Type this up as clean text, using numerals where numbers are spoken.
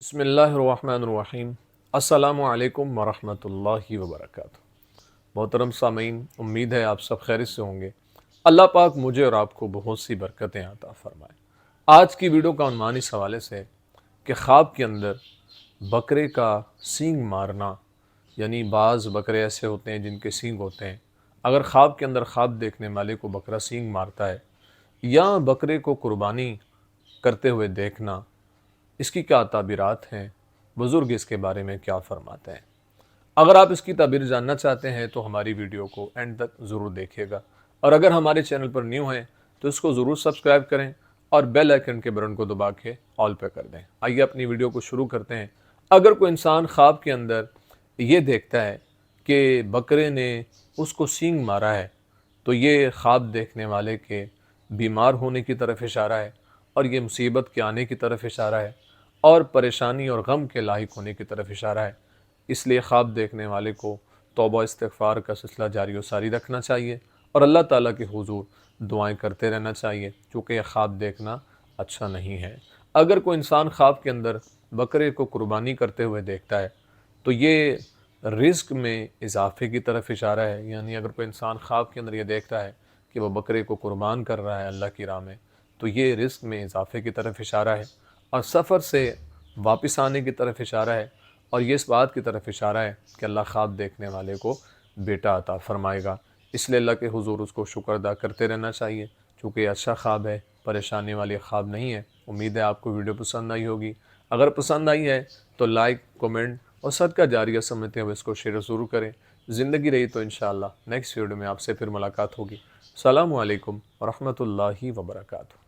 بسم اللہ الرحمن الرحیم۔ السلام علیکم ورحمۃ اللہ وبرکاتہ۔ محترم سامعین، امید ہے آپ سب خیریت سے ہوں گے۔ اللہ پاک مجھے اور آپ کو بہت سی برکتیں عطا فرمائے۔ آج کی ویڈیو کا عنوان اس حوالے سے ہے کہ خواب کے اندر بکرے کا سینگ مارنا، یعنی بعض بکرے ایسے ہوتے ہیں جن کے سینگ ہوتے ہیں، اگر خواب کے اندر خواب دیکھنے والے کو بکرا سینگ مارتا ہے یا بکرے کو قربانی کرتے ہوئے دیکھنا، اس کی کیا تعبیرات ہیں، بزرگ اس کے بارے میں کیا فرماتے ہیں۔ اگر آپ اس کی تعبیر جاننا چاہتے ہیں تو ہماری ویڈیو کو اینڈ تک ضرور دیکھیے گا، اور اگر ہمارے چینل پر نیو ہیں تو اس کو ضرور سبسکرائب کریں اور بیل آئیکن کے بٹن کو دبا کے آل پہ کر دیں۔ آئیے اپنی ویڈیو کو شروع کرتے ہیں۔ اگر کوئی انسان خواب کے اندر یہ دیکھتا ہے کہ بکرے نے اس کو سینگ مارا ہے تو یہ خواب دیکھنے والے کے بیمار ہونے کی طرف اشارہ ہے، اور یہ مصیبت کے آنے کی طرف اشارہ ہے، اور پریشانی اور غم کے لاحق ہونے کی طرف اشارہ ہے۔ اس لیے خواب دیکھنے والے کو توبہ استغفار کا سلسلہ جاری و ساری رکھنا چاہیے اور اللہ تعالیٰ کے حضور دعائیں کرتے رہنا چاہیے، کیونکہ یہ خواب دیکھنا اچھا نہیں ہے۔ اگر کوئی انسان خواب کے اندر بکرے کو قربانی کرتے ہوئے دیکھتا ہے تو یہ رزق میں اضافے کی طرف اشارہ ہے، یعنی اگر کوئی انسان خواب کے اندر یہ دیکھتا ہے کہ وہ بکرے کو قربان کر رہا ہے اللہ کی راہ میں، تو یہ رزق میں اضافے کی طرف اشارہ ہے، اور سفر سے واپس آنے کی طرف اشارہ ہے، اور یہ اس بات کی طرف اشارہ ہے کہ اللہ خواب دیکھنے والے کو بیٹا عطا فرمائے گا۔ اس لیے اللہ کے حضور اس کو شکر ادا کرتے رہنا چاہیے، چونکہ یہ اچھا خواب ہے، پریشانی والی خواب نہیں ہے۔ امید ہے آپ کو ویڈیو پسند آئی ہوگی۔ اگر پسند آئی ہے تو لائک، کومنٹ اور صدقہ جاریہ سمجھتے ہوئے اس کو شیئر ضرور کریں۔ زندگی رہی تو انشاءاللہ نیکسٹ ویڈیو میں آپ سے پھر ملاقات ہوگی۔ السلام علیکم ورحمۃ اللہ وبرکاتہ۔